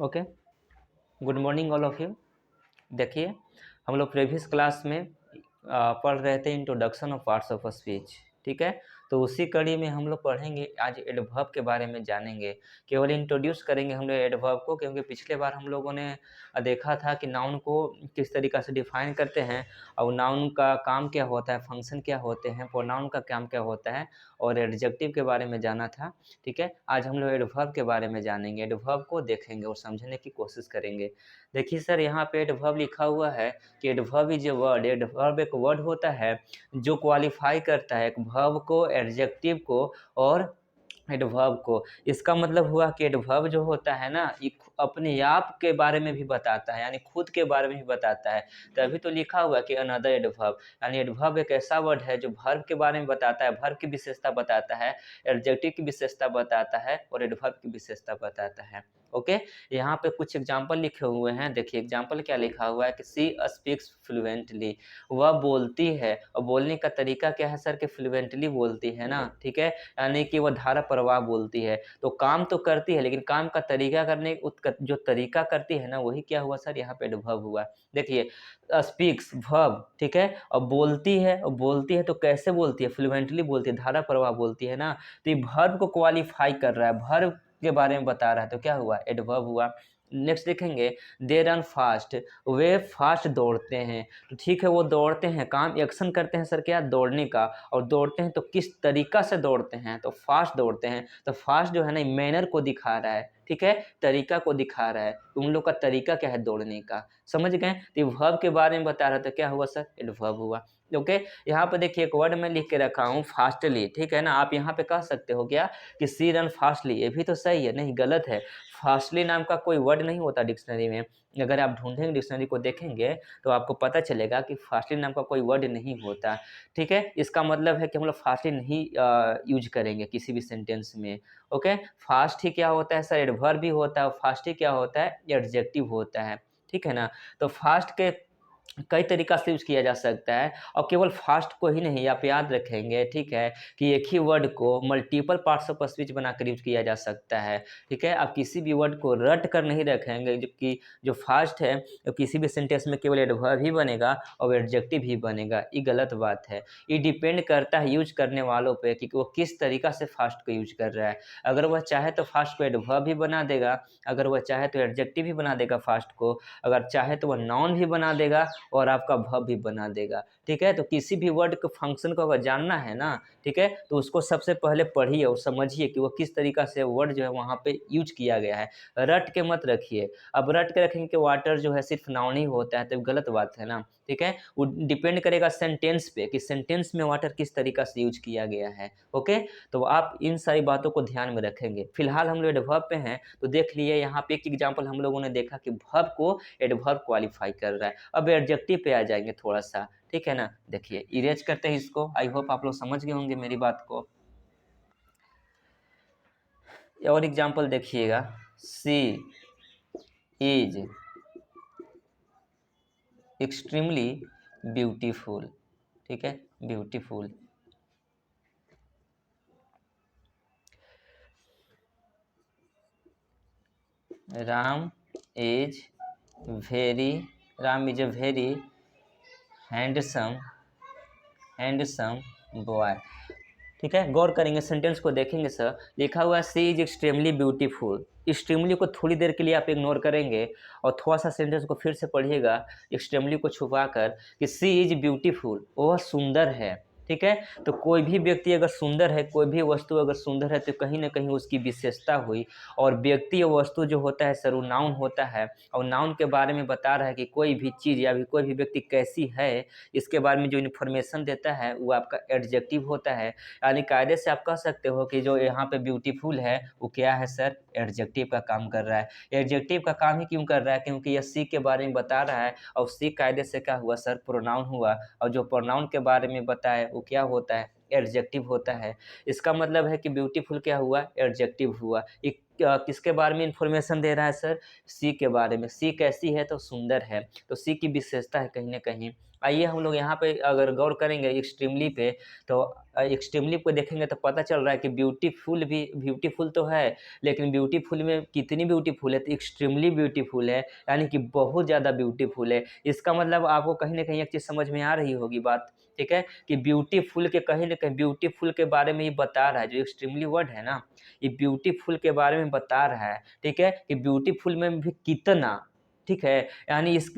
Okay. Good morning all of you. देखिए, हम लोग प्रीवियस क्लास में पढ़ रहे थे introduction of parts of speech. ठीक है, तो उसी कड़ी में हम लोग पढ़ेंगे, आज एडवर्ब के बारे में जानेंगे। केवल इंट्रोड्यूस करेंगे हम लोग एडवर्ब को, क्योंकि पिछले बार हम लोगों ने देखा था कि नाउन को किस तरीक़ा से डिफाइन करते हैं और नाउन का काम क्या होता है, फंक्शन क्या होते हैं, प्रोनाउन का काम क्या होता है और एडजेक्टिव के बारे में जाना था। ठीक है, आज हम लोग एडवर्ब के बारे में जानेंगे, एडवर्ब को देखेंगे और समझने की कोशिश करेंगे। देखिए सर, यहाँ पे एडवर्ब लिखा हुआ है कि adverb is a word. Adverb एक वर्ड होता है जो क्वालिफाई करता है एक वर्ब को, एडजेक्टिव को और एडवर्ब को। इसका मतलब हुआ कि एडवर्ब जो होता है ना, ये अपने आप के बारे में भी बताता है, यानी खुद के बारे में भी बताता है। तभी तो लिखा हुआ है कि अनदर एडवर्ब, यानी एडवर्ब एक ऐसा वर्ड है जो वर्ब के बारे में बताता है, वर्ब की विशेषता बताता है, एडजेक्टिव की विशेषता बताता है और एडवर्ब की विशेषता बताता है। ओके, यहाँ पे कुछ एग्जाम्पल लिखे हुए हैं। देखिए एग्जाम्पल क्या लिखा हुआ है कि सी स्पीक्स फ्लुएंटली, वह बोलती है। और बोलने का तरीका क्या है सर, कि फ्लुएंटली बोलती है ना। ठीक है, यानी कि वह धारा प्रवाह बोलती है। तो काम तो करती है, लेकिन काम का तरीका करने जो तरीका करती है ना, वही क्या हुआ सर, यहाँ पे एडवर्ब हुआ। देखिए स्पीक्स वर्ब, ठीक है, और बोलती है, और बोलती है तो कैसे बोलती है, फ्लुएंटली बोलती है, धारा प्रवाह बोलती है ना। तो ये वर्ब को क्वालिफाई कर रहा है, वर्ब के बारे में बता रहा है, तो क्या हुआ, एडवर्ब हुआ। नेक्स्ट देखेंगे, they run fast, way fast दौड़ते हैं। तो ठीक है, वो दौड़ते हैं, काम एक्शन करते हैं सर क्या, दौड़ने का। और दौड़ते हैं तो किस तरीका से दौड़ते हैं, तो फास्ट दौड़ते हैं। तो फास्ट जो है ना, मैनर को दिखा रहा है, ठीक है, तरीका को दिखा रहा है। उन लोग का तरीका क्या है दौड़ने का, समझ गए। तो वर्ब के बारे में बता रहा था, क्या हुआ सर, एडवर्ब हुआ। ओके, यहाँ पे देखिए एक वर्ड मैं लिख के रखा हूँ, फास्टली। ठीक है ना, आप यहाँ पे कह सकते हो क्या कि सी रन फास्टली, ये भी तो सही है, नहीं गलत है। फास्टली नाम का कोई वर्ड नहीं होता डिक्शनरी में। अगर आप ढूंढेंगे डिक्शनरी को देखेंगे तो आपको पता चलेगा कि फास्टली नाम का कोई वर्ड नहीं होता। ठीक है, इसका मतलब है कि हम लोग फास्टली नहीं यूज करेंगे किसी भी सेंटेंस में। ओके, फास्ट ही क्या होता है सर, एडवर्ब भी होता है, और फास्ट ही क्या होता है, एडजेक्टिव होता है। ठीक है ना, तो फास्ट के कई तरीका से यूज़ किया जा सकता है, और केवल फास्ट को ही नहीं, आप याद रखेंगे, ठीक है, कि एक ही वर्ड को मल्टीपल पार्ट्स ऑफ स्पीच बनाकर यूज़ किया जा सकता है। ठीक है, आप किसी भी वर्ड को रट कर नहीं रखेंगे, जो कि जो फास्ट है, तो किसी भी सेंटेंस में केवल एडवर्ब ही बनेगा और एडजेक्टिव ही बनेगा, ये गलत बात है। ये डिपेंड करता है यूज़ करने वालों पे कि वो किस तरीका से फास्ट को यूज़ कर रहा है। अगर वह चाहे तो फास्ट को एडवर्ब भी बना देगा, अगर वह चाहे तो एडजेक्टिव भी बना देगा फास्ट को, अगर चाहे तो वह नाउन भी बना देगा और आपका वर्ब भी बना देगा। ठीक है, तो किसी भी वर्ड के फंक्शन को अगर जानना है ना, ठीक है, तो उसको सबसे पहले पढ़िए और समझिए कि वो किस तरीका से वर्ड जो है वहाँ पे यूज किया गया है। रट के मत रखिए। अब रट के रखेंगे कि वाटर जो है सिर्फ नाउन ही होता है, तो गलत बात है ना। ठीक है, वो डिपेंड करेगा सेंटेंस पे कि सेंटेंस में वाटर किस तरीका से यूज किया गया है। ओके, तो आप इन सारी बातों को ध्यान में रखेंगे। फिलहाल हम लोग एडवर्ब पे हैं, तो देख लिए यहाँ पे एक एग्जाम्पल हम लोगों ने देखा कि वर्ब को एडवर्ब क्वालिफाई कर रहा है। अब एडजेक्टिव पे आ जाएंगे थोड़ा सा, ठीक है ना। देखिए इरेज करते हैं इसको, आई होप आप लोग समझ गए होंगे मेरी बात को। और एग्जाम्पल देखिएगा, सी इज एक्सट्रीमली ब्यूटीफुल, ठीक है, beautiful. Ram is very, Ram is a very handsome, handsome boy. ठीक है, गौर करेंगे, सेंटेंस को देखेंगे सर, लिखा हुआ है सी इज एक्सट्रीमली ब्यूटीफुल। एक्सट्रीमली को थोड़ी देर के लिए आप इग्नोर करेंगे और थोड़ा सा सेंटेंस को फिर से पढ़िएगा, एक्सट्रीमली को छुपा कर, कि सी इज ब्यूटीफुल, वह सुंदर है। ठीक है, तो कोई भी व्यक्ति अगर सुंदर है, कोई भी वस्तु अगर सुंदर है, तो कहीं ना कहीं उसकी विशेषता हुई। और व्यक्ति और वस्तु जो होता है सर, वो नाउन होता है, और नाउन के बारे में बता रहा है कि कोई भी चीज़ या भी कोई भी व्यक्ति कैसी है, इसके बारे में जो इन्फॉर्मेशन देता है वो आपका एडजेक्टिव होता है। यानी कायदे से आप कह सकते हो कि जो यहाँ पे ब्यूटीफुल है वो क्या है सर, एडजेक्टिव का काम कर रहा है। एडजेक्टिव का काम ही क्यों कर रहा है, क्योंकि यह सी के बारे में बता रहा है, और सी कायदे से क्या हुआ सर, प्रोनाउन हुआ, और जो प्रोनाउन के बारे में बताए वो क्या होता है, एडजेक्टिव होता है। इसका मतलब है कि ब्यूटीफुल क्या हुआ, एडजेक्टिव हुआ। एक किसके बारे में इंफॉर्मेशन दे रहा है सर, सी के बारे में। सी कैसी है, तो सुंदर है, तो सी की विशेषता है कहीं ना कहीं। आइए हम लोग यहाँ पे अगर गौर करेंगे एक्सट्रीमली पे, तो एक्सट्रीमली को देखेंगे तो पता चल रहा है कि ब्यूटीफुल भी ब्यूटीफुल तो है, लेकिन ब्यूटीफुल में कितनी ब्यूटीफुल है, तो एक्सट्रीमली ब्यूटीफुल है, यानी कि बहुत ज़्यादा ब्यूटीफुल है। इसका मतलब आपको कहीं ना कहीं एक चीज़ समझ में आ रही होगी बात, ठीक है, कि ब्यूटीफुल के कहीं ना कहीं ब्यूटीफुल के बारे में ये बता रहा है, जो एक्सट्रीमली वर्ड है ना, ये ब्यूटीफुल के बारे में बता रहा है, ठीक है, कि ब्यूटीफुल में भी कितना, ठीक है, यानी इस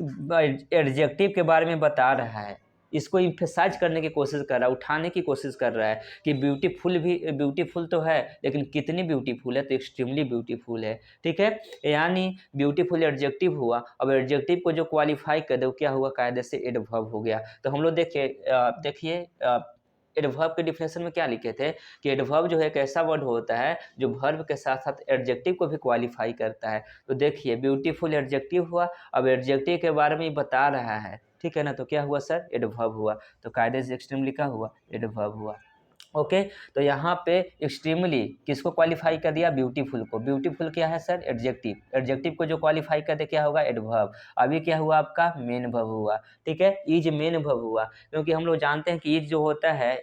एडजेक्टिव के बारे में बता रहा है, इसको इम्फेसाइज करने की कोशिश कर रहा है, उठाने की कोशिश कर रहा है कि ब्यूटीफुल भी ब्यूटीफुल तो है, लेकिन कितनी ब्यूटीफुल है, तो एक्सट्रीमली ब्यूटीफुल है, ठीक है, यानी ब्यूटीफुल एडजेक्टिव हुआ। अब एडजेक्टिव को जो क्वालिफाई कर दे वो क्या हुआ, कायदे से एडवर्ब हो गया। तो हम लोग देखिए एडवर्ब के डिफिनेशन में क्या लिखे थे कि एडवर्ब जो है एक ऐसा वर्ड होता है जो वर्ब के साथ साथ एडजेक्टिव को भी क्वालिफाई करता है। तो देखिए ब्यूटीफुल एडजेक्टिव हुआ, अब एडजेक्टिव के बारे में बता रहा है, ठीक है ना, तो क्या हुआ सर, एडवर्ब हुआ। तो कायदे से एक्सट्रीमली का हुआ, एडवर्ब हुआ। ओके, तो यहाँ पे एक्सट्रीमली किसको क्वालिफाई कर दिया, ब्यूटीफुल को। ब्यूटीफुल क्या है सर, एडजेक्टिव, एडजेक्टिव को जो क्वालिफाई कर दे क्या होगा, एडवर्ब। अभी क्या हुआ आपका, मेन वर्ब हुआ, ठीक है, इज मेन वर्ब हुआ, क्योंकि हम लोग जानते हैं कि इज जो होता है,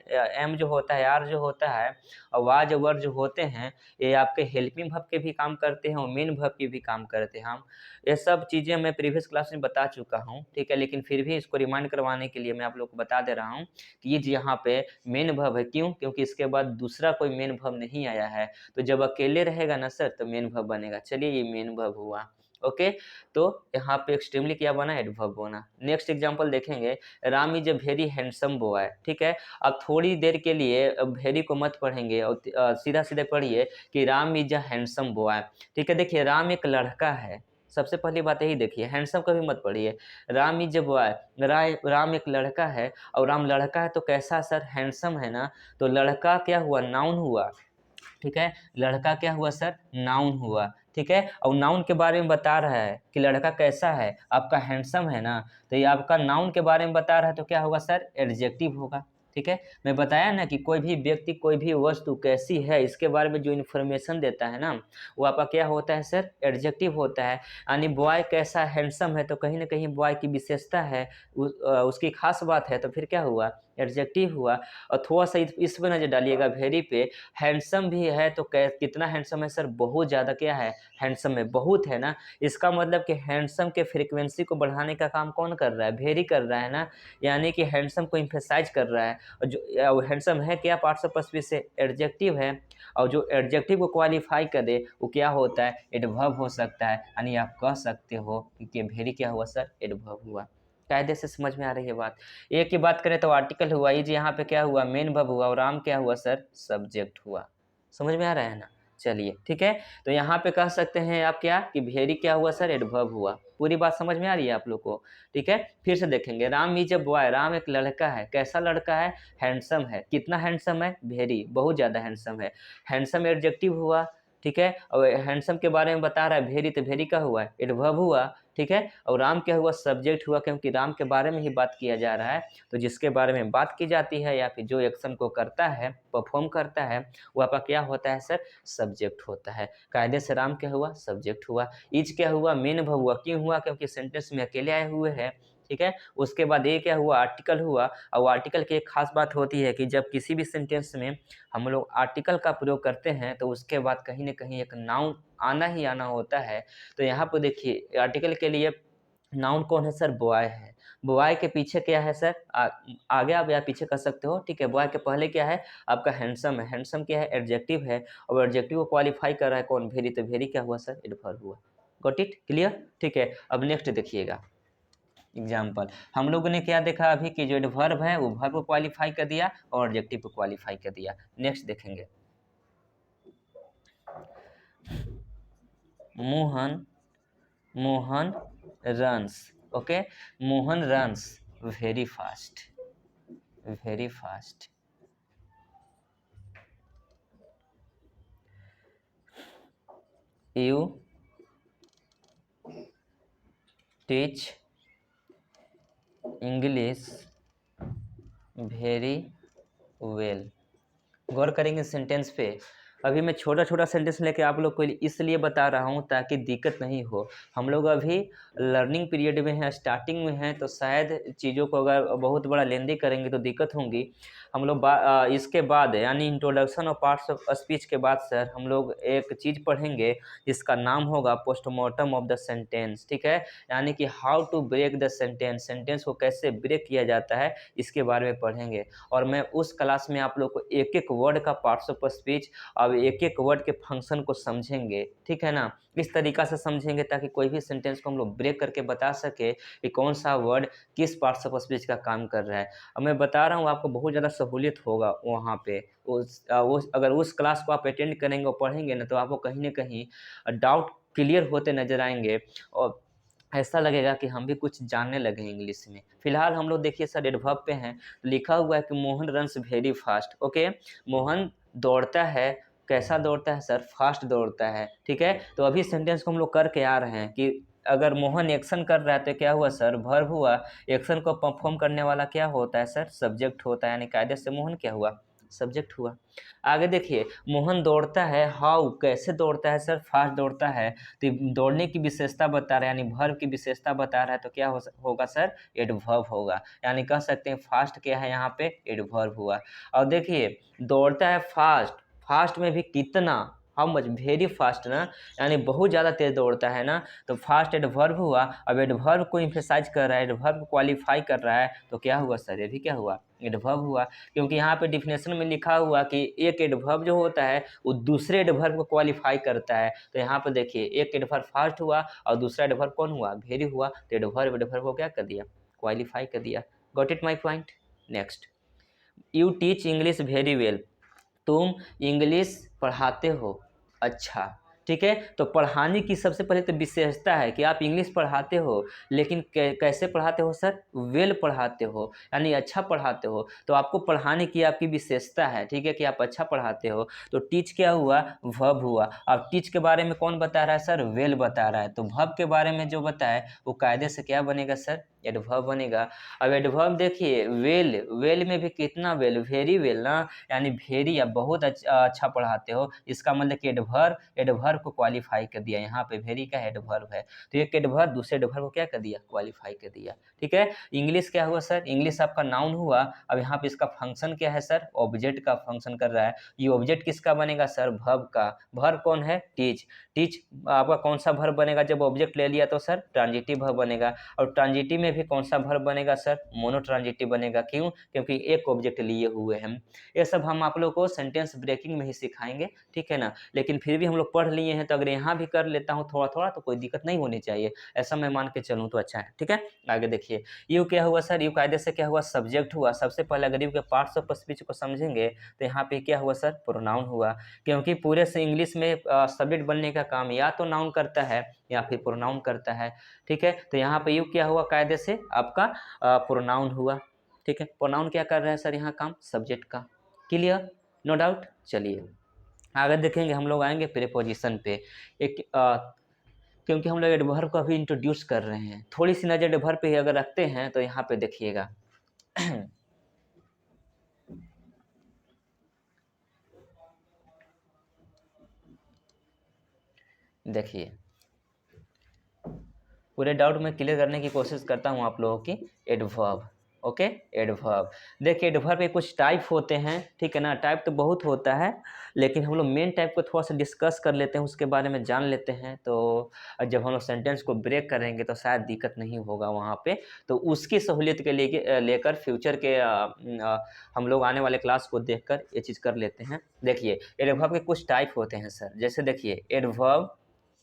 एम जो होता है, आर जो होता है, और वाज वर जो होते हैं, ये आपके हेल्पिंग वर्ब के भी काम करते हैं और मेन वर्ब के भी काम करते हैं। हम ये सब चीज़ें मैं प्रीवियस क्लास में बता चुका हूँ, ठीक है, लेकिन फिर भी इसको रिमाइंड करवाने के लिए मैं आप लोग को बता दे रहा हूँ कि इज यहाँ पे मेन वर्ब है। क्यों, क्योंकि इसके बाद दूसरा कोई मेन वर्ब नहीं आया है, तो जब अकेले रहेगा ना सर तो मेन वर्ब बनेगा। चलिए ये मेन वर्ब हुआ। ओके, तो यहाँ पे एक्सट्रीमली क्या बना, एडवर्ब बना। नेक्स्ट एग्जांपल देखेंगे, Ram is a very handsome boy, ठीक है। अब थोड़ी देर के लिए वेरी को मत पढ़ेंगे और सीधा सीधे पढ़िए कि Ram is a handsome boy, ठीक है। देखिए राम एक लड़का है, सबसे पहली बात यही देखिए, हैंडसम कभी मत पढ़िए, Ram is a boy, Ram एक लड़का है, और राम लड़का है तो कैसा सर, हैंडसम है ना, तो लड़का क्या हुआ, नाउन हुआ, ठीक है, लड़का क्या हुआ सर, नाउन हुआ, ठीक है, और नाउन के बारे में बता रहा है कि लड़का कैसा है, आपका हैंडसम है ना, तो ये आपका नाउन के बारे में बता रहा है, तो क्या होगा सर, एडजेक्टिव होगा, ठीक है। मैं बताया ना कि कोई भी व्यक्ति कोई भी वस्तु कैसी है इसके बारे में जो इन्फॉर्मेशन देता है ना, वो आपका क्या होता है सर, एडजेक्टिव होता है। यानी बॉय कैसा हैंडसम है, तो कहीं ना कहीं बॉय की विशेषता है, उसकी खास बात है, तो फिर क्या हुआ, एडजेक्टिव हुआ। और थोड़ा सा इस पर नजर डालिएगा, वेरी पे, हैंडसम भी है तो कितना हैंडसम है सर, बहुत ज़्यादा क्या है, हैंडसम है, बहुत है ना, इसका मतलब कि हैंडसम के फ्रीक्वेंसी को बढ़ाने का काम कौन कर रहा है, वेरी कर रहा है ना, यानी कि हैंडसम को इम्फेसाइज कर रहा है। और जो हैंडसम है क्या, पार्ट्स ऑफ स्पीच से एडजेक्टिव है, और जो एडजेक्टिव को क्वालिफाई करे वो क्या होता है, एडवर्ब हो सकता है, यानी आप कह सकते हो कि वेरी क्या हुआ सर, एडवर्ब हुआ। कायदे से समझ में आ रही है बात। एक की बात करें तो आर्टिकल हुआ, ये यहाँ पे क्या हुआ, मेन वर्ब हुआ, और राम क्या हुआ सर, सब्जेक्ट हुआ। समझ में आ रहा है ना, चलिए ठीक है। तो यहाँ पे कह सकते हैं आप क्या, कि वेरी क्या हुआ सर, एडवर्ब हुआ। पूरी बात समझ में आ रही है आप लोग को, ठीक है। फिर से देखेंगे, Ram is a boy, Ram एक लड़का है, कैसा लड़का है, हैंडसम है, कितना हैंडसम है, वेरी, बहुत ज़्यादा हैंडसम है। हैंडसम एडजेक्टिव हुआ, ठीक है, और हैंडसम के बारे में बता रहा है वेरी, तो वेरी का हुआ, एडवर्ब हुआ, ठीक है। और राम क्या हुआ, सब्जेक्ट हुआ, क्योंकि राम के बारे में ही बात किया जा रहा है, तो जिसके बारे में बात की जाती है या फिर जो एक्शन को करता है, परफॉर्म करता है, वो आपका क्या होता है सर, सब्जेक्ट होता है। कायदे से राम क्या हुआ, सब्जेक्ट हुआ। इज क्या हुआ, मेन वर्ब हुआ, क्यों हुआ, क्योंकि सेंटेंस में अकेले आए हुए हैं, ठीक है। उसके बाद ये क्या हुआ, आर्टिकल हुआ, और आर्टिकल की एक खास बात होती है कि जब किसी भी सेंटेंस में हम लोग आर्टिकल का प्रयोग करते हैं तो उसके बाद कहीं ना कहीं एक नाउन आना ही आना होता है। तो यहाँ पर देखिए आर्टिकल के लिए नाउन कौन है सर, बॉय है। बॉय के पीछे क्या है सर, आगे आप या पीछे कर सकते हो, ठीक है। बॉय के पहले क्या है, आपका हैंडसम है, हैंडसम क्या है, एडजेक्टिव है, और एडजेक्टिव को क्वालिफाई कर रहा है कौन, वेरी, तो वेरी क्या हुआ सर, एडवर्ब हुआ। गॉट इट, क्लियर, ठीक है। अब नेक्स्ट देखिएगा एग्जाम्पल, हम लोगों ने क्या देखा अभी कि जो एडवर्ब है वो वर्ब को क्वालिफाई कर दिया और एडजेक्टिव को क्वालिफाई कर दिया। नेक्स्ट देखेंगे, Mohan, Mohan runs, okay, Mohan runs very fast, very fast. You teach English very well. गौर करेंगे सेंटेंस पे, अभी मैं छोटा छोटा सेंटेंस लेके आप लोग को इसलिए बता रहा हूँ ताकि दिक्कत नहीं हो। हम लोग अभी लर्निंग पीरियड में हैं, स्टार्टिंग में हैं, तो शायद चीज़ों को अगर बहुत बड़ा लेंदी करेंगे तो दिक्कत होंगी। हम लोग इसके बाद यानी इंट्रोडक्शन और पार्ट्स ऑफ स्पीच के बाद सर हम लोग एक चीज़ पढ़ेंगे जिसका नाम होगा पोस्टमार्टम ऑफ द सेंटेंस, ठीक है। यानी कि how to break the sentence, sentence को कैसे ब्रेक किया जाता है इसके बारे में पढ़ेंगे। और मैं उस क्लास में आप लोग को एक एक वर्ड का पार्ट्स ऑफ स्पीच, अब एक एक वर्ड के फंक्शन को समझेंगे, ठीक है ना। इस तरीका से समझेंगे ताकि कोई भी सेंटेंस को हम लोग ब्रेक करके बता सके कि कौन सा वर्ड किस पार्ट्स ऑफ स्पीच का काम कर रहा है। अब मैं बता रहा हूँ आपको बहुत ज़्यादा सहूलियत होगा वहाँ पे। वो अगर उस क्लास को आप अटेंड करेंगे और पढ़ेंगे ना तो आपको कहीं ना कहीं डाउट क्लियर होते नजर आएंगे और ऐसा लगेगा कि हम भी कुछ जानने लगे इंग्लिश में। फिलहाल हम लोग देखिए सर एडवर्ब पे हैं, लिखा हुआ है कि Mohan runs very fast. Okay, Mohan दौड़ता है, कैसा दौड़ता है सर? फास्ट दौड़ता है, ठीक है। तो अभी सेंटेंस को हम लोग करके आ रहे हैं कि अगर मोहन एक्शन कर रहा है तो क्या हुआ सर? वर्ब हुआ। एक्शन को परफॉर्म करने वाला क्या होता है सर? सब्जेक्ट होता है, यानी कायदे से मोहन क्या हुआ? सब्जेक्ट हुआ। आगे देखिए, मोहन दौड़ता है, हाउ कैसे दौड़ता है सर? फास्ट दौड़ता है। तो दौड़ने की विशेषता बता रहा है यानी वर्ब की विशेषता बता रहा है तो क्या होगा सर? एडवर्ब होगा। यानी कह सकते हैं फास्ट क्या है यहाँ पे? एडवर्ब हुआ। और देखिए दौड़ता है फास्ट, फास्ट में भी कितना, हाउ मच, वेरी फास्ट ना, यानी बहुत ज़्यादा तेज दौड़ता है ना, तो फास्ट एडवर्ब हुआ। अब एडवर्ब को इम्फेसाइज कर रहा है, एडवर्ब को क्वालिफाई कर रहा है तो क्या हुआ सर? ये भी क्या हुआ? एडवर्ब हुआ। क्योंकि यहाँ पे डिफिनेशन में लिखा हुआ कि एक एडवर्ब जो होता है वो दूसरे एडवर्ब को क्वालिफाई करता है। तो यहाँ पे देखिए एक एडवर्ब फास्ट हुआ और दूसरा एडवर्ब कौन हुआ? वेरी हुआ। तो एडवर्ब को क्या कर दिया? क्वालिफाई कर दिया। Got it my point? Next, you teach English very well, तुम इंग्लिश पढ़ाते हो अच्छा, ठीक है। तो पढ़ाने की सबसे पहले तो विशेषता है कि आप इंग्लिश पढ़ाते हो, लेकिन कैसे पढ़ाते हो सर? वेल पढ़ाते हो, यानी अच्छा पढ़ाते हो। तो आपको पढ़ाने की आपकी विशेषता है, ठीक है, कि आप अच्छा पढ़ाते हो। तो टीच क्या हुआ? वर्ब हुआ। अब टीच के बारे में कौन बता रहा है सर? वेल बता रहा है। तो वर्ब के बारे में जो बताए वो कायदे से क्या बनेगा सर? एडवर्ब बनेगा। अब एडवर्ब देखिए वेल, वेल में भी कितना वेल? वेरी वेल ना, यानी वेरी या बहुत अच्छा पढ़ाते हो। इसका मतलब कि एडवर्ब को क्वालिफाई कर दिया। यहाँ पे वेरी का एडवर्ब है तो एक एडवर्ब दूसरे एडवर्ब को क्या कर दिया? क्वालिफाई कर दिया, ठीक है। इंग्लिश क्या हुआ सर? इंग्लिश आपका नाउन हुआ। अब यहाँ पे इसका फंक्शन क्या है सर? ऑब्जेक्ट का फंक्शन कर रहा है। ये ऑब्जेक्ट किसका बनेगा सर? वर्ब का। वर्ब कौन है? टीच। टीच आपका कौन सा वर्ब बनेगा? जब ऑब्जेक्ट ले लिया तो सर ट्रांजिटिव वर्ब बनेगा। और ट्रांजिटिव में भी कौन सा वर्ब बनेगा सर? मोनो ट्रांजिटिव बनेगा। क्यों? क्योंकि एक ऑब्जेक्ट लिए हुए हैं। ये सब हम आप लोग को सेंटेंस ब्रेकिंग में ही सिखाएंगे, ठीक है ना। लेकिन फिर भी हम लोग पढ़ लिए हैं तो अगर यहाँ भी कर लेता हूँ थोड़ा थोड़ा तो कोई दिक्कत नहीं होनी चाहिए, ऐसा मैं मान के चलूँ तो अच्छा है, ठीक है। आगे देखिए, यू क्या हुआ सर? यू कायदे से क्या हुआ? सब्जेक्ट हुआ। सबसे पहले अगर यू के पार्ट्स ऑफ स्पीच को समझेंगे तो यहाँ पे क्या हुआ सर? प्रोनाउन हुआ। क्योंकि पूरे से इंग्लिश में सब्जेक्ट बनने का काम या तो नाउन करता है या फिर प्रोनाउन करता है, ठीक है। तो यहाँ पे यू क्या हुआ? कायदे से आपका प्रोनाउन हुआ, ठीक है। प्रोनाउन क्या कर रहा है सर यहाँ काम? सब्जेक्ट का। क्लियर? No doubt. चलिए आगे देखेंगे, हम लोग आएंगे प्रीपोजिशन पे। एक क्योंकि हम लोग एडवर्ब को अभी इंट्रोड्यूस कर रहे हैं, थोड़ी सी नज़र एडवर्ब पे ही अगर रखते हैं तो यहाँ पे देखिएगा देखिए पूरे डाउट में क्लियर करने की कोशिश करता हूँ आप लोगों की। Adverb, okay. एडवर्ब देखिए, एडवर्ब के कुछ टाइप होते हैं, ठीक है ना। टाइप तो बहुत होता है लेकिन हम लोग मेन टाइप को थोड़ा सा डिस्कस कर लेते हैं, उसके बारे में जान लेते हैं। तो जब हम लोग सेंटेंस को ब्रेक करेंगे तो शायद दिक्कत नहीं होगा वहाँ पे। तो उसकी सहूलियत के लिए लेकर फ्यूचर के हम लोग आने वाले क्लास को देखकर ये चीज़ कर लेते हैं। देखिए एडवर्ब के कुछ टाइप होते हैं सर, जैसे देखिए एडवर्ब,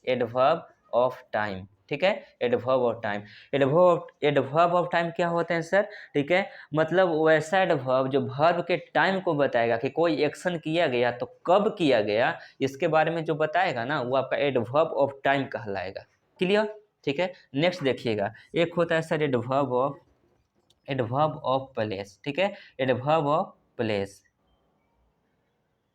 एडवर्ब ऑफ टाइम, ठीक है। Adverb of time, adverb of time क्या होते हैं सर? ठीक है, मतलब वैसा एडवर्ब जो वर्ब के टाइम को बताएगा कि कोई एक्शन किया गया तो कब किया गया, इसके बारे में जो बताएगा ना वो आपका एडवर्ब ऑफ टाइम कहलाएगा। क्लियर? ठीक है। नेक्स्ट देखिएगा, एक होता है सर एडवर्ब ऑफ प्लेस, ठीक है। एडवर्ब ऑफ प्लेस,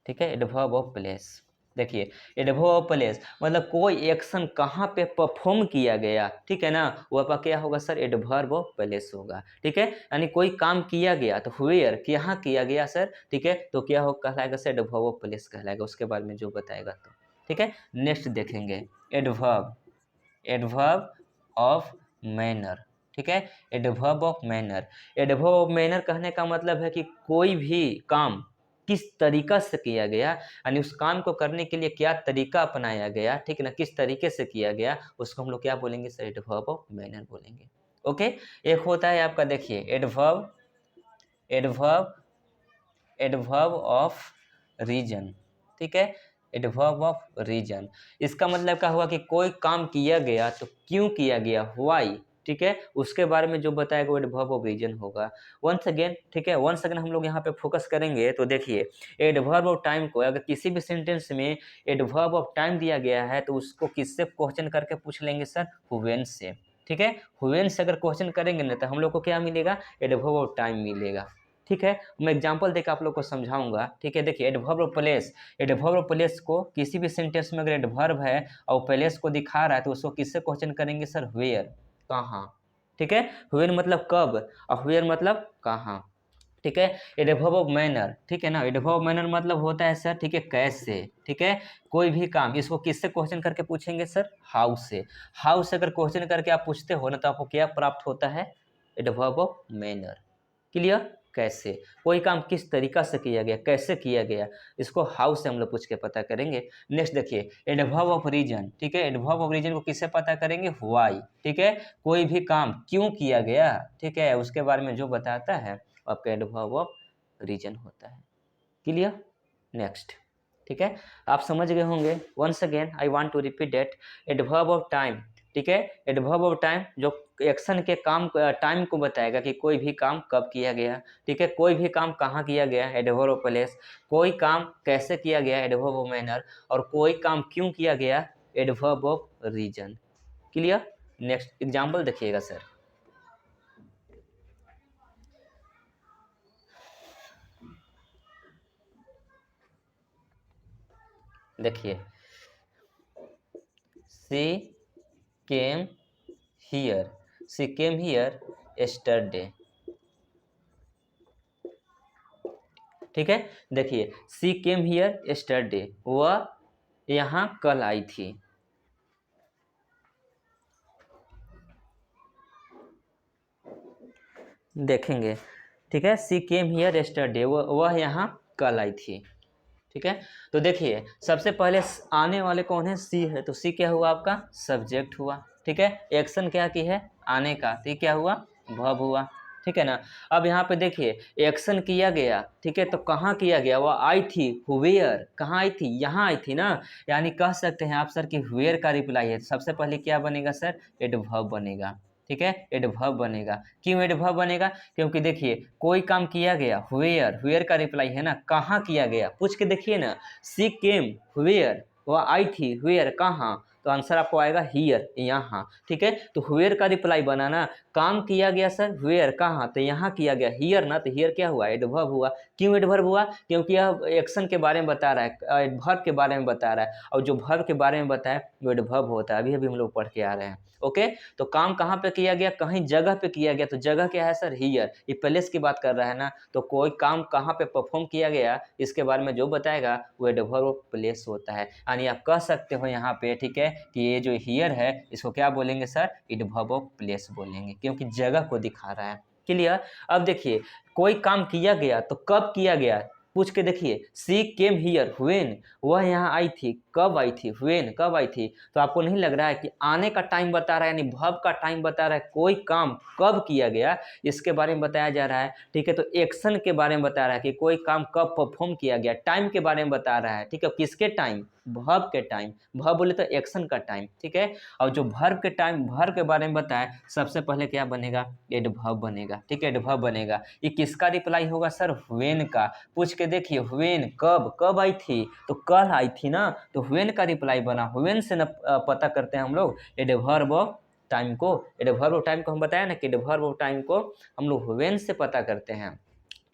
ठीक है। एडवर्ब ऑफ प्लेस देखिए एडवर्ब ऑफ प्लेस मतलब कोई एक्शन कहाँ पे परफॉर्म किया गया, ठीक है ना, वो आपका क्या होगा सर, एडवर्ब ऑफ प्लेस होगा, ठीक है। यानी कोई काम किया गया तो वेयर यहाँ किया गया सर, ठीक है, तो क्या हो कहलाएगा सर, एडवर्ब ऑफ प्लेस कहलाएगा, उसके बारे में जो बताएगा तो, ठीक है। नेक्स्ट देखेंगे एडवर्ब, एडवर्ब ऑफ मैनर, ठीक है, adverb of manner. Adverb of manner कहने का मतलब है कि कोई भी काम किस तरीका से किया गया, यानी उस काम को करने के लिए क्या तरीका अपनाया गया, ठीक है ना, किस तरीके से किया गया, उसको हम लोग क्या बोलेंगे सर, एडवर्ब ऑफ मैनर बोलेंगे। ओके, एक होता है आपका देखिए adverb, adverb, adverb of reason, ठीक है, एडवर्ब ऑफ रीजन। इसका मतलब क्या हुआ कि कोई काम किया गया तो क्यों किया गया, व्हाई, ठीक है, उसके बारे में जो बताएगा वो एडवर्ब ऑफ रीजन होगा। वंस अगेन, ठीक है, वंस अगेन हम लोग यहाँ पे फोकस करेंगे तो देखिए एडवर्ब ऑफ टाइम को अगर किसी भी सेंटेंस में एडवर्ब ऑफ टाइम दिया गया है तो उसको किससे क्वेश्चन करके पूछ लेंगे सर, व्हेन से, ठीक है। व्हेन से अगर क्वेश्चन करेंगे ना तो हम लोग को क्या मिलेगा, एडवर्ब ऑफ टाइम मिलेगा, ठीक है। मैं एग्जांपल देकर आप लोग को समझाऊंगा, ठीक है। देखिए adverb of place, adverb of place को किसी भी सेंटेंस में अगर एडवर्ब है और प्लेस को दिखा रहा है तो उसको किससे क्वेश्चन करेंगे सर, वेयर, कहाँ, ठीक है। वेयर मतलब कब और वेयर मतलब कहाँ, ठीक है। एडवर्ब ऑफ मैनर, ठीक है ना, एडवर्ब ऑफ मैनर मतलब होता है सर, ठीक है, कैसे, ठीक है, कोई भी काम इसको किससे क्वेश्चन करके पूछेंगे सर, हाउ से। हाउ से अगर क्वेश्चन करके आप पूछते हो ना तो आपको क्या प्राप्त होता है, एडवर्ब ऑफ मैनर, क्लियर। कैसे, कोई काम किस तरीका से किया गया, कैसे किया गया, इसको हाउ से हम लोग पूछ के पता करेंगे। नेक्स्ट देखिए एडवर्ब ऑफ रीजन, ठीक है, एडवर्ब ऑफ रीजन को किससे पता करेंगे, व्हाई, ठीक है, कोई भी काम क्यों किया गया, ठीक है, उसके बारे में जो बताता है आपका एडवर्ब ऑफ रीजन होता है, क्लियर। नेक्स्ट, ठीक है, आप समझ गए होंगे। Once again I want to repeat that adverb of time, ठीक है, एडवर्ब ऑफ टाइम जो एक्शन के काम टाइम को बताएगा कि कोई भी काम कब किया गया, ठीक है, कोई भी काम कहाँ किया गया, एडवर्ब ऑफ प्लेस, कोई काम कैसे किया गया, एडवर्ब ऑफ मैनर, और कोई काम क्यों किया गया, adverb of reason, clear. Next example देखिएगा सर, देखिए she came here, she came here yesterday, ठीक है। देखिए सी केम हियर yesterday, वह यहाँ कल आई थी, देखेंगे, ठीक है, सी केम हियर yesterday, वह यहाँ कल आई थी, ठीक है। तो देखिए सबसे पहले आने वाले कौन है, सी है, तो सी क्या हुआ आपका, सब्जेक्ट हुआ, ठीक है। एक्शन क्या की है, आने का, तो ये क्या हुआ, वर्ब हुआ, ठीक है ना। अब यहाँ पे देखिए एक्शन किया गया, ठीक है, तो कहाँ किया गया, वह आई थी, वेयर, कहाँ आई थी, यहाँ आई थी ना, यानी कह सकते हैं आप सर कि वेयर का रिप्लाई है, सबसे पहले क्या बनेगा सर, एडवर्ब बनेगा, ठीक है, एडवर्ब बनेगा। क्यों एडवर्ब बनेगा, क्योंकि देखिए कोई काम किया गया, वेयर, वेयर का रिप्लाई है ना, कहाँ किया गया, पूछ के देखिए ना, सी केम वेयर, वह आई थी, वेयर कहाँ, तो आंसर आपको आएगा हियर, यहाँ, ठीक है। तो वेयर का रिप्लाई बना ना, काम किया गया सर, वेयर कहाँ, तो यहाँ किया गया, हियर ना, तो हियर क्या हुआ, एडवर्ब हुआ। क्यों एडवर्ब हुआ, क्योंकि यह एक्शन के बारे में बता रहा है, वर्ब के बारे में बता रहा है, और जो वर्ब के बारे में बताया वो एडवर्ब होता है, अभी अभी हम लोग पढ़ के आ रहे हैं। ओके, तो काम कहाँ पे किया गया, कहीं जगह पे किया गया, तो जगह क्या है सर, हियर, ये प्लेस की बात कर रहा है ना, तो कोई काम कहाँ पे परफॉर्म किया गया इसके बारे में जो बताएगा वो एडवर्ब ऑफ प्लेस होता है। यानी आप कह सकते हो यहाँ पे, ठीक है, कि ये जो हियर है इसको क्या बोलेंगे सर, एडवर्ब ऑफ प्लेस बोलेंगे, क्योंकि जगह को दिखा रहा है, क्लियर। अब देखिए कोई काम किया गया तो कब किया गया, पूछ के देखिए, सी केम हियर व्हेन, वह यहाँ आई थी, कब आई थी, व्हेन कब आई थी, तो आपको नहीं लग रहा है कि आने का टाइम बता रहा है, यानी वर्ब का टाइम बता रहा है, कोई काम कब किया गया इसके बारे में बताया जा रहा है, ठीक है। तो एक्शन के बारे में बता रहा है कि कोई काम कब परफॉर्म किया गया, टाइम के बारे में बता रहा है, ठीक है, किसके टाइम, वर्ब के टाइम, वर्ब बोले तो एक्शन का टाइम, ठीक है। और जो वर्ब के टाइम, वर्ब के बारे में बताए, सबसे पहले क्या बनेगा, एडवर्ब बनेगा, ठीक है, एडवर्ब बनेगा। ये किसका रिप्लाई होगा सर, व्हेन का। पूछ के देखिए व्हेन, कब, कब आई थी, तो कल आई थी ना, तो व्हेन का रिप्लाई बना, व्हेन से न पता करते हैं हम लोग एडवर्ब ऑफ टाइम को, एडवर्ब ऑफ टाइम को हम बताया ना कि एडवर्ब ऑफ टाइम को हम लोग व्हेन से पता करते हैं,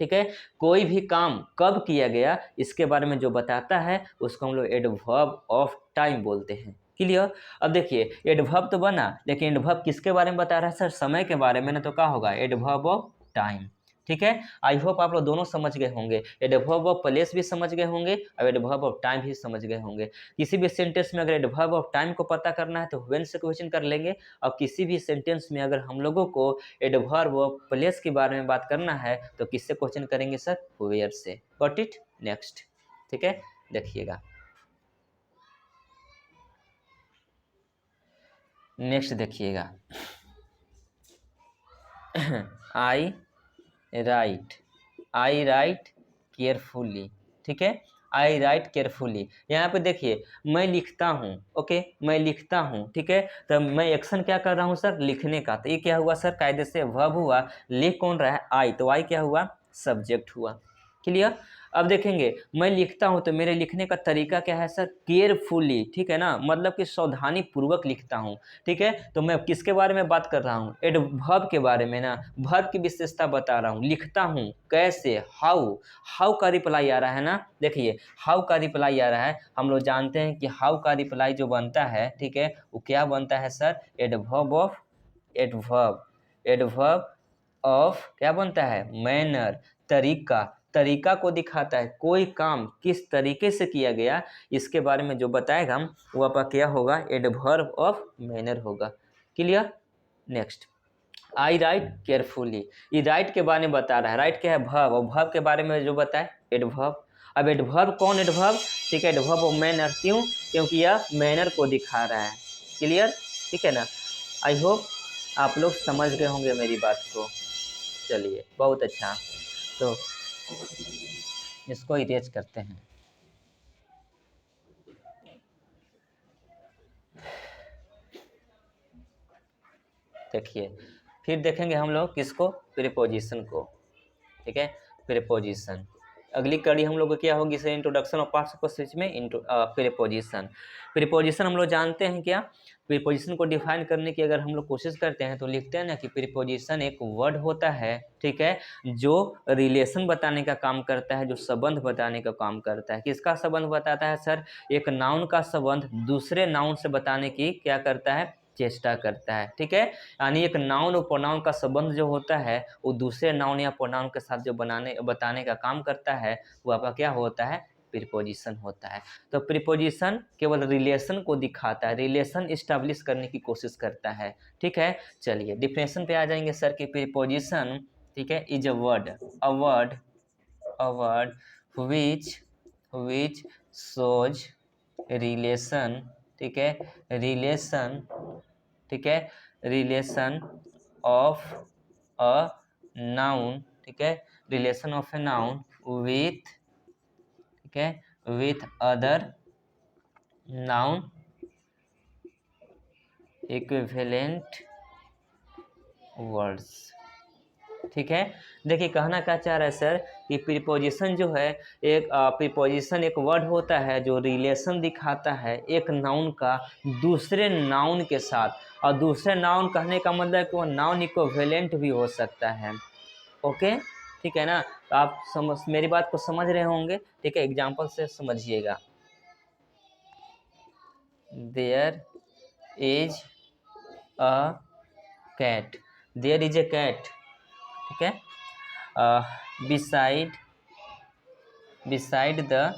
ठीक है। कोई भी काम कब किया गया इसके बारे में जो बताता है उसको हम लोग एडवर्ब ऑफ टाइम बोलते हैं। क्लियर। अब देखिए एडवर्ब तो बना, लेकिन एडवर्ब किसके बारे में बता रहा है सर? समय के बारे में ना, तो क्या होगा? Adverb of time. ठीक है। आई होप आप लोग दोनों समझ गए होंगे, एडवर्ब ऑफ प्लेस भी समझ गए होंगे और एडवर्ब ऑफ टाइम भी समझ गए होंगे। किसी भी सेंटेंस में अगर एडवर्ब ऑफ टाइम को पता करना है तो व्हेन से क्वेश्चन कर लेंगे, और किसी भी सेंटेंस में अगर हम लोगों को एडवर्ब ऑफ प्लेस के बारे में बात करना है तो किससे क्वेश्चन करेंगे सर? वेयर से। Got it? नेक्स्ट। ठीक है, देखिएगा नेक्स्ट देखिएगा। आई राइट केयरफुली। ठीक है, आई राइट केयरफुली। यहाँ पे देखिए मैं लिखता हूँ, ओके, मैं लिखता हूँ। ठीक है, तो मैं एक्शन क्या कर रहा हूँ सर? लिखने का। तो ये क्या हुआ सर? कायदे से वर्ब हुआ। लिख कौन रहा है? आई, तो आई क्या हुआ? सब्जेक्ट हुआ। क्लियर। अब देखेंगे मैं लिखता हूं तो मेरे लिखने का तरीका क्या है सर? केयरफुली। ठीक है ना, मतलब कि सावधानी पूर्वक लिखता हूं। ठीक है, तो मैं किसके बारे में बात कर रहा हूं? एडवर्ब के बारे में ना, वर्ब की विशेषता बता रहा हूं। लिखता हूं कैसे? हाउ। हाउ का रिप्लाई आ रहा है ना, देखिए हाउ का रिप्लाई आ रहा है। हम लोग जानते हैं कि हाउ का रिप्लाई जो बनता है, ठीक है, वो क्या बनता है sir? Adverb of adverb of क्या बनता है? मैनर, तरीका। तरीका को दिखाता है, कोई काम किस तरीके से किया गया इसके बारे में जो बताएगा वो आपका क्या होगा? एडवर्ब ऑफ मैनर होगा। क्लियर। नेक्स्ट, आई राइट केयरफुली। ये राइट के बारे में बता रहा है। राइट क्या है? वर्ब, और वर्ब के बारे में जो बताए एडवर्ब। अब एडवर्ब कौन? एडवर्ब, ठीक है, एडवर्ब ऑफ मैनर। क्यों? क्योंकि यह मैनर को दिखा रहा है। क्लियर, ठीक है ना। आई होप आप लोग समझ गए होंगे मेरी बात को। चलिए बहुत अच्छा, तो इसको इरेज करते हैं। देखिए फिर देखेंगे हम लोग किसको? प्रीपोजिशन को। ठीक है, प्रीपोजिशन। अगली कड़ी हम लोग को क्या होगी sir? Introduction of parts of speech में प्रीपोजिशन। प्रीपोजिशन हम लोग जानते हैं क्या? प्रीपोजिशन को डिफाइन करने की अगर हम लोग कोशिश करते हैं तो लिखते हैं ना कि प्रीपोजिशन एक वर्ड होता है, ठीक है, जो रिलेशन बताने का काम करता है, जो संबंध बताने का काम करता है। किसका संबंध बताता है सर? एक नाउन का संबंध दूसरे नाउन से बताने की क्या करता है? चेष्टा करता है। ठीक है, यानी एक नाउन और प्रोनाउन का संबंध जो होता है वो दूसरे नाउन या प्रोनाउन के साथ जो बताने का काम करता है वो आपका क्या होता है? प्रीपोजिशन होता है। तो प्रीपोजिशन केवल रिलेशन को दिखाता है, रिलेशन इस्टेब्लिश करने की कोशिश करता है। ठीक है, चलिए डिफिनेशन पे आ जाएंगे सर कि प्रीपोजिशन, ठीक है, is a word which shows relation, ठीक है, रिलेशन, ठीक है, रिलेशन ऑफ अ नाउन, ठीक है, relation of a noun with, ठीक है, with other noun equivalent words. ठीक है, देखिए कहना क्या चाह रहा है सर कि प्रीपोजिशन जो है, एक प्रीपोजिशन एक वर्ड होता है जो रिलेशन दिखाता है एक नाउन का दूसरे नाउन के साथ, और दूसरे नाउन कहने का मतलब कि वो नाउन इक्विवेलेंट भी हो सकता है। ओके, ठीक है ना, तो आप मेरी बात को समझ रहे होंगे। ठीक है, एग्जाम्पल से समझिएगा। There is a cat, there is a cat, ठीक है, बिसाइड द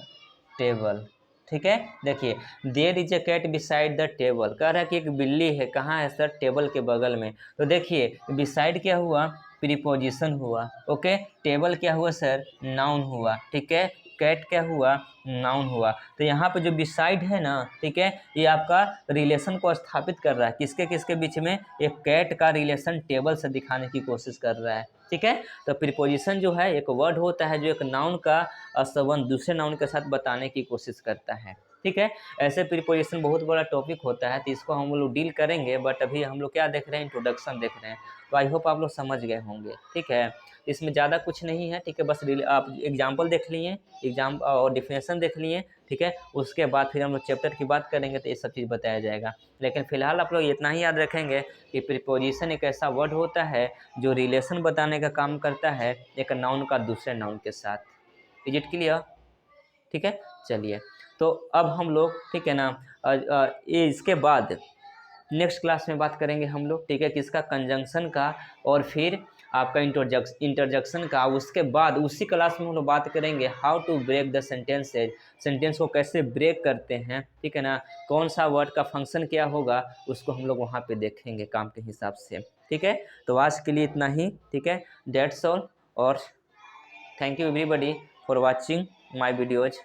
टेबल। ठीक है, देखिए there is a cat beside the table, कह रहा है कि एक बिल्ली है। कहाँ है सर? टेबल के बगल में। तो देखिए बिसाइड क्या हुआ? प्रीपोजिशन हुआ। ओके, टेबल क्या हुआ सर? नाउन हुआ। ठीक है, कैट क्या हुआ? नाउन हुआ। तो यहाँ पे जो बिसाइड है ना, ठीक है, ये आपका रिलेशन को स्थापित कर रहा है। किसके किसके बीच में? एक कैट का रिलेशन टेबल से दिखाने की कोशिश कर रहा है। ठीक है, तो प्रीपोजिशन जो है एक वर्ड होता है जो एक नाउन का संबंध दूसरे नाउन के साथ बताने की कोशिश करता है। ठीक है, ऐसे प्रीपोजिशन बहुत बड़ा टॉपिक होता है, तो इसको हम लोग डील करेंगे, बट अभी हम लोग क्या देख रहे हैं? इंट्रोडक्शन देख रहे हैं। तो आई होप आप लोग समझ गए होंगे। ठीक है, इसमें ज़्यादा कुछ नहीं है, ठीक है। बस आप एग्जाम्पल देख लिए, एग्जाम और डिफिनेशन देख लिए, ठीक है। उसके बाद फिर हम लोग चैप्टर की बात करेंगे तो ये सब चीज़ बताया जाएगा। लेकिन फिलहाल आप लोग इतना ही याद रखेंगे कि प्रीपोजिशन एक ऐसा वर्ड होता है जो रिलेशन बताने का काम करता है एक नाउन का दूसरे नाउन के साथ। Is it clear? ठीक है, चलिए। तो अब हम लोग, ठीक है ना, ये इसके बाद नेक्स्ट क्लास में बात करेंगे हम लोग, ठीक है, किसका, कंजंक्शन का, और फिर आपका इंटरजेक्शन का। उसके बाद उसी क्लास में हम लोग बात करेंगे how to break the sentences, sentence को कैसे ब्रेक करते हैं, ठीक है ना, कौन सा वर्ड का फंक्शन क्या होगा उसको हम लोग वहाँ पे देखेंगे काम के हिसाब से, ठीक है। तो आज के लिए इतना ही, ठीक है, दैट्स ऑल। और thank you everybody for watching my videos.